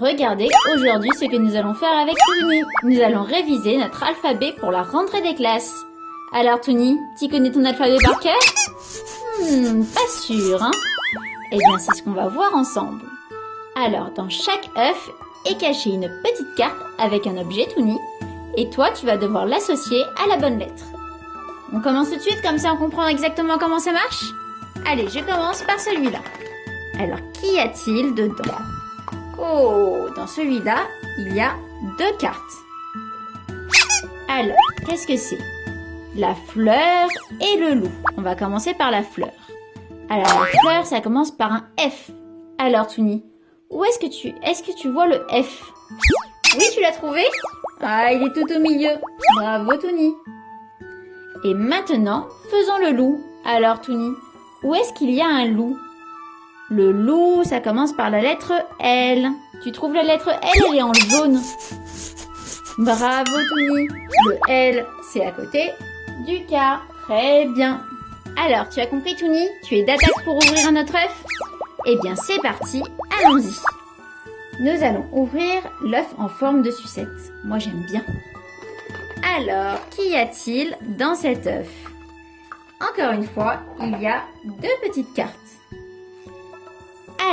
Regardez aujourd'hui ce que nous allons faire avec Tony. Nous allons réviser notre alphabet pour la rentrée des classes. Alors Tony, tu connais ton alphabet par cœur? Pas sûr, hein? Eh bien, c'est ce qu'on va voir ensemble. Alors, dans chaque œuf est cachée une petite carte avec un objet Tony. Et toi, tu vas devoir l'associer à la bonne lettre. On commence tout de suite, comme ça on comprend exactement comment ça marche? Allez, je commence par celui-là. Alors, qu'y a-t-il dedans? Oh, dans celui-là, il y a 2 cartes. Alors, qu'est-ce que c'est? La fleur et le loup. On va commencer par la fleur. Alors, la fleur, ça commence par un F. Alors, Tony, où est-ce que tu vois le F? Oui, tu l'as trouvé? Ah, il est tout au milieu. Bravo, Tony. Et maintenant, faisons le loup. Alors, Tony, où est-ce qu'il y a un loup? Le loup, ça commence par la lettre L. Tu trouves la lettre L, elle est en jaune. Bravo, Tony. Le L, c'est à côté du K. Très bien. Alors, tu as compris, Tony? Tu es d'attaque pour ouvrir notre œuf? Eh bien, c'est parti. Allons-y. Nous allons ouvrir l'œuf en forme de sucette. Moi, j'aime bien. Alors, qu'y a-t-il dans cet œuf? Encore une fois, il y a 2 petites cartes.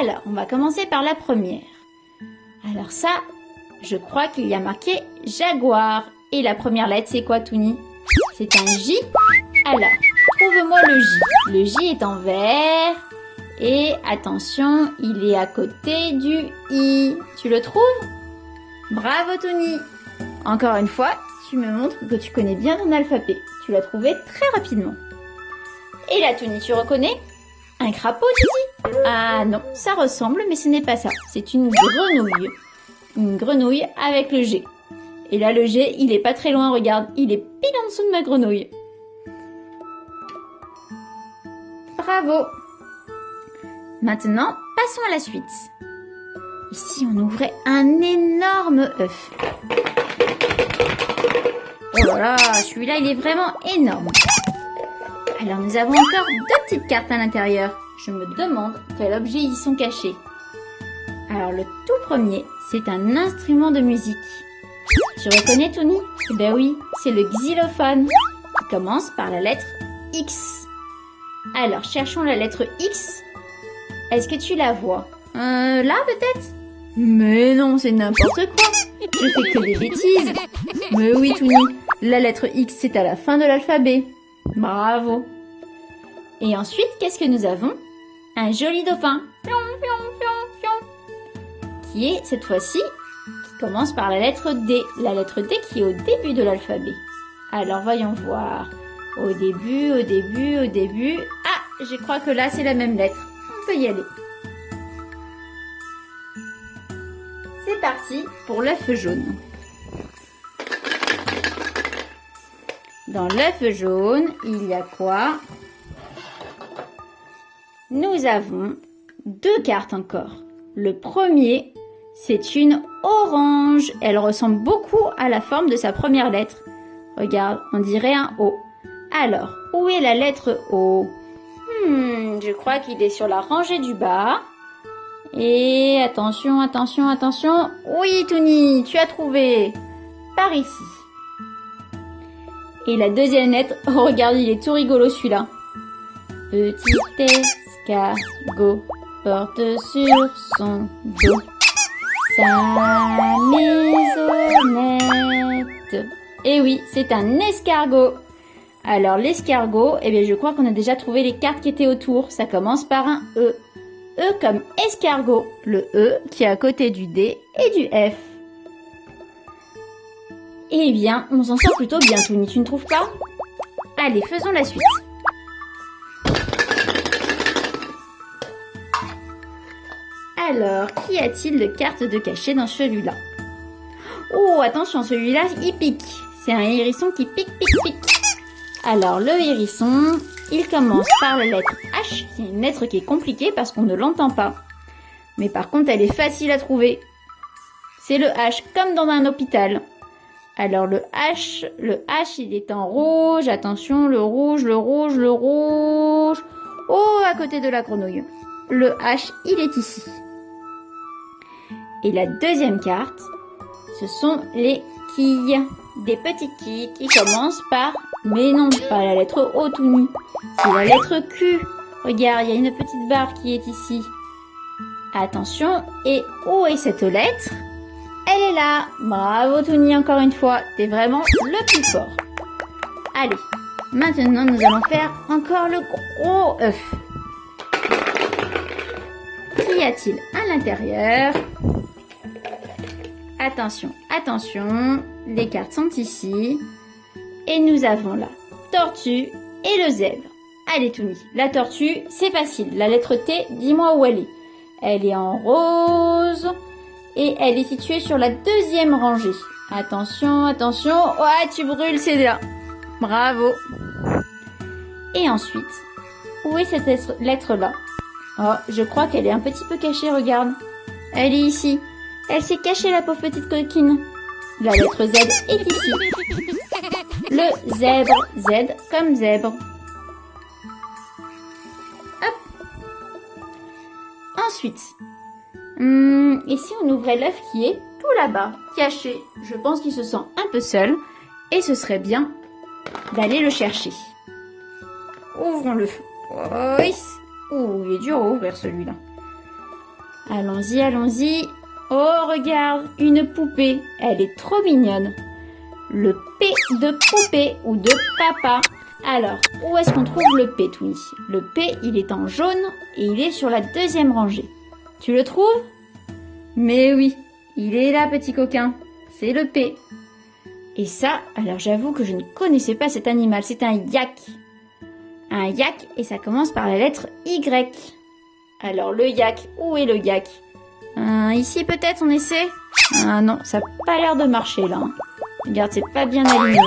Alors, on va commencer par la première. Alors ça, je crois qu'il y a marqué Jaguar. Et la première lettre, c'est quoi, Tony? C'est un J. Alors, trouve-moi le J. Le J est en vert. Et attention, il est à côté du I. Tu le trouves? Bravo, Tony. Encore une fois, tu me montres que tu connais bien ton alphabet. Tu l'as trouvé très rapidement. Et là, Tony, tu reconnais? Un crapaud, tu dis? Ah non, ça ressemble, mais ce n'est pas ça. C'est une grenouille. Une grenouille avec le G. Et là, le G, il est pas très loin, regarde. Il est pile en dessous de ma grenouille. Bravo. Maintenant, passons à la suite. Ici, on ouvrait un énorme œuf. Oh là là, celui-là, il est vraiment énorme. Alors, nous avons encore 2 petites cartes à l'intérieur. Je me demande quels objets y sont cachés. Alors, le tout premier, c'est un instrument de musique. Tu reconnais, Tony? Eh bien oui, c'est le xylophone, qui commence par la lettre X. Alors, cherchons la lettre X. Est-ce que tu la vois? Là, peut-être? Mais non, c'est n'importe quoi. Je fais que des bêtises. Mais oui, Tony, la lettre X, c'est à la fin de l'alphabet. Bravo. Et ensuite, qu'est-ce que nous avons? Un joli dauphin. Pion, pion, pion, pion. Qui est, cette fois-ci, qui commence par la lettre D. La lettre D qui est au début de l'alphabet. Alors, voyons voir. Au début. Ah, je crois que là, c'est la même lettre. On peut y aller. C'est parti pour l'œuf jaune. Dans l'œuf jaune, il y a quoi? Nous avons 2 cartes encore. Le premier, c'est une orange. Elle ressemble beaucoup à la forme de sa première lettre. Regarde, on dirait un O. Alors, où est la lettre O? Je crois qu'il est sur la rangée du bas. Et attention. Oui, Tony, tu as trouvé. Par ici. Et la deuxième lettre, oh, regarde, il est tout rigolo celui-là. Petit escargot porte sur son dos sa maisonnette. Et oui, c'est un escargot. Alors l'escargot, eh bien je crois qu'on a déjà trouvé les cartes qui étaient autour. Ça commence par un E. E comme escargot. Le E qui est à côté du D et du F. Eh bien, on s'en sort plutôt bien, Tony, tu ne trouves pas? Allez, faisons la suite. Alors, qu'y a-t-il de cartes de cachet dans celui-là? Oh, attention, celui-là, il pique. C'est un hérisson qui pique. Alors, le hérisson, il commence par la lettre H. C'est une lettre qui est compliquée parce qu'on ne l'entend pas. Mais par contre, elle est facile à trouver. C'est le H, comme dans un hôpital. Alors le H, il est en rouge. Attention, le rouge. Oh, à côté de la grenouille. Le H, il est ici. Et la deuxième carte, ce sont les quilles. Des petites quilles qui commencent par... Mais non, pas la lettre O, Touni. C'est la lettre Q. Regarde, il y a une petite barre qui est ici. Attention, et où est cette lettre? Elle est là. Bravo, Touni, encore une fois. T'es vraiment le plus fort. Allez, maintenant, nous allons faire encore le gros œuf. Qu'y a-t-il à l'intérieur? Attention, attention, les cartes sont ici. Et nous avons la tortue et le zèbre. Allez, Touni, la tortue, c'est facile. La lettre T, dis-moi où elle est. Elle est en rose et elle est située sur la deuxième rangée. Attention, attention. Ouais, tu brûles, c'est là. Bravo. Et ensuite, où est cette lettre-là? Oh, je crois qu'elle est un petit peu cachée, regarde. Elle est ici. Elle s'est cachée, la pauvre petite coquine. La lettre Z est ici. Le zèbre. Z comme zèbre. Hop. Ensuite, et si on ouvrait l'œuf qui est tout là-bas, caché? Je pense qu'il se sent un peu seul. Et ce serait bien d'aller le chercher. Ouvrons-le. Oui. Ouh, il est dur à ouvrir celui-là. Allons-y, allons-y. Oh, regarde, une poupée. Elle est trop mignonne. Le P de poupée ou de papa. Alors, où est-ce qu'on trouve le P, Touni? Le P, il est en jaune et il est sur la deuxième rangée. Tu le trouves? Mais oui, il est là, petit coquin. C'est le P. Et ça, alors j'avoue que je ne connaissais pas cet animal. C'est un yak. Un yak et ça commence par la lettre Y. Alors, le yak, où est le yak? Ici peut-être, on essaie? Ah non, ça n'a pas l'air de marcher là. Regarde, c'est pas bien aligné.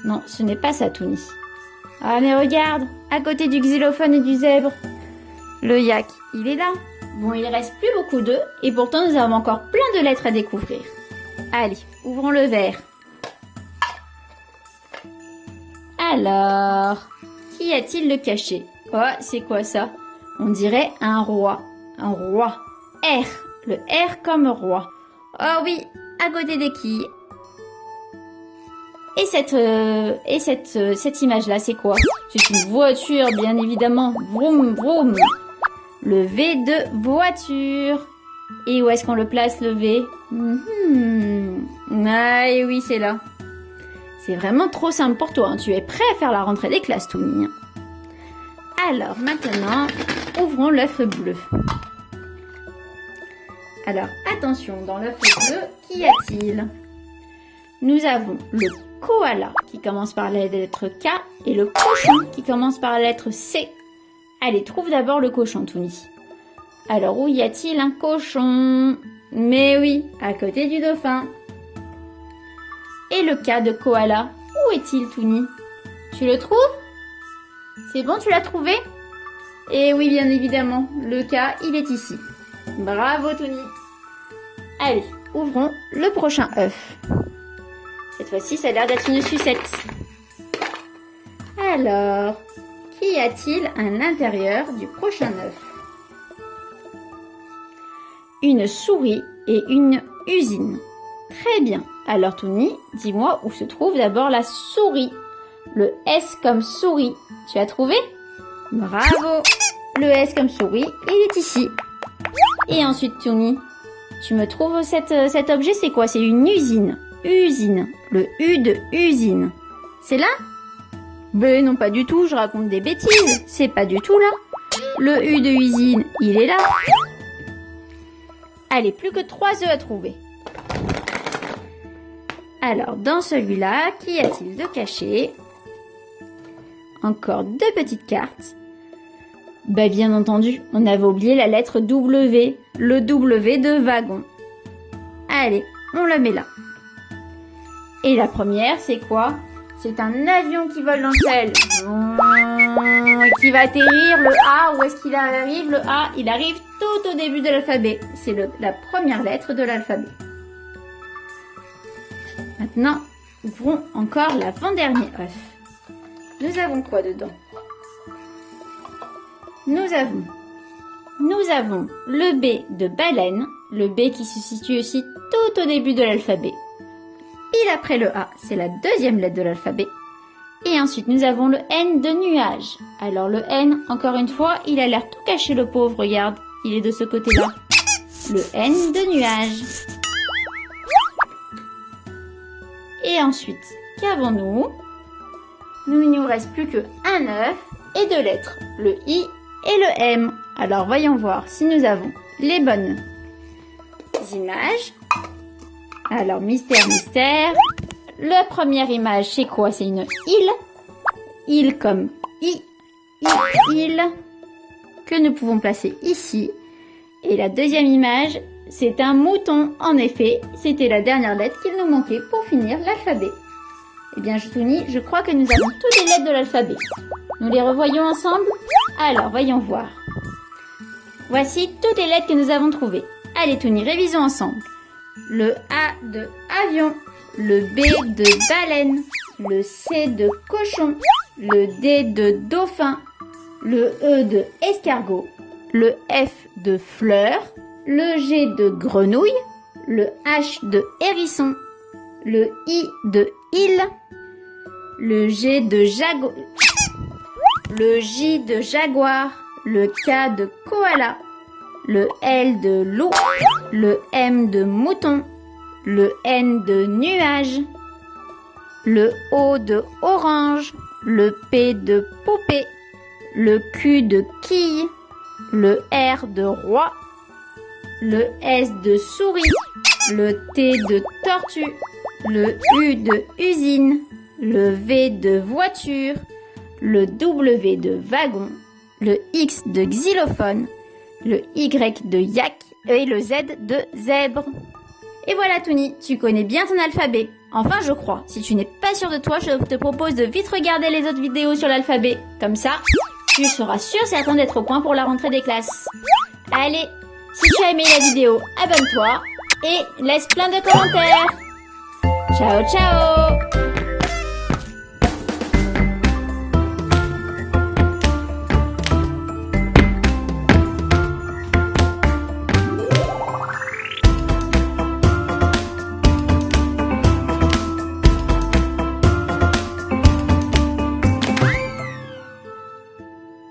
Non, ce n'est pas ça, Touni. Ah mais regarde, à côté du xylophone et du zèbre. Le yak, il est là. Bon, il reste plus beaucoup d'œufs et pourtant nous avons encore plein de lettres à découvrir. Allez, ouvrons le verre. Alors, qu'y a-t-il de caché? Oh, c'est quoi ça? On dirait un roi. Un roi. R. Le R comme roi. Oh oui, à côté des quilles. Et cette image-là, c'est quoi? C'est une voiture, bien évidemment. Vroom, vroom. Le V de voiture. Et où est-ce qu'on le place, le V? Ah, et oui, c'est là. C'est vraiment trop simple pour toi. Hein. Tu es prêt à faire la rentrée des classes, Touni. Alors, maintenant, ouvrons l'œuf bleu. Alors, attention, dans l'œuf bleu, qu'y a-t-il? Nous avons le koala qui commence par la lettre K et le cochon qui commence par la lettre C. Allez, trouve d'abord le cochon, Touni. Alors, où y a-t-il un cochon? Mais oui, à côté du dauphin. Et le K de koala, où est-il, Touni? Tu le trouves? C'est bon, tu l'as trouvé? Et oui, bien évidemment, le K, il est ici. Bravo, Touni. Allez, ouvrons le prochain œuf. Cette fois-ci, ça a l'air d'être une sucette. Alors, qu'y a-t-il à l'intérieur du prochain œuf? Une souris et une usine. Très bien. Alors, Touni, dis-moi où se trouve d'abord la souris. Le S comme souris. Tu as trouvé? Bravo. Le S comme souris, il est ici. Et ensuite, Touni, tu me trouves cet objet, c'est quoi? C'est une usine. Usine. Le U de usine. C'est là? Ben non, pas du tout, je raconte des bêtises. C'est pas du tout là. Le U de usine, il est là. Allez, plus que 3 œufs à trouver. Alors, dans celui-là, qu'y a-t-il de caché? Encore 2 petites cartes. Ben, bien entendu, on avait oublié la lettre W. Le W de wagon. Allez, on le met là. Et la première, c'est quoi? C'est un avion qui vole dans le ciel. Et qui va atterrir. Le A, où est-ce qu'il arrive? Le A, il arrive tout au début de l'alphabet. C'est la première lettre de l'alphabet. Maintenant, ouvrons encore l'avant-dernier œuf. Nous avons quoi dedans? Nous avons le B de baleine le B qui se situe aussi tout au début de l'alphabet. Pile après le A, c'est la deuxième lettre de l'alphabet. Et ensuite, nous avons le N de nuage. Alors le N, encore une fois, il a l'air tout caché le pauvre, regarde, il est de ce côté-là. Le N de nuage. Et ensuite, qu'avons-nous? Il ne nous reste plus que un œuf et deux lettres, le I et le M. Alors voyons voir si nous avons les bonnes images. Alors mystère, mystère. La première image, c'est quoi? C'est une île. Île comme île, que nous pouvons placer ici. Et la deuxième image, c'est un mouton. En effet, c'était la dernière lettre qu'il nous manquait pour finir l'alphabet. Eh bien, Touni, je crois que nous avons toutes les lettres de l'alphabet. Nous les revoyons ensemble? Alors, voyons voir. Voici toutes les lettres que nous avons trouvées. Allez, Touni, révisons ensemble. Le A de avion, le B de baleine, le C de cochon, le D de dauphin, le E de escargot, le F de fleur, le G de grenouille, le H de hérisson, le I de île, le G de le J de jaguar, le K de koala, le L de loup, le M de mouton, le N de nuage, le O de orange, le P de poupée, le Q de quille, le R de roi, le S de souris, le T de tortue, le U de usine, le V de voiture, le W de wagon, le X de xylophone, le Y de yak et le Z de zèbre. Et voilà Touni, tu connais bien ton alphabet. Enfin je crois. Si tu n'es pas sûr de toi, je te propose de vite regarder les autres vidéos sur l'alphabet. Comme ça, tu seras sûr certain d'être au point pour la rentrée des classes. Allez, si tu as aimé la vidéo, abonne-toi et laisse plein de commentaires. Ciao ciao!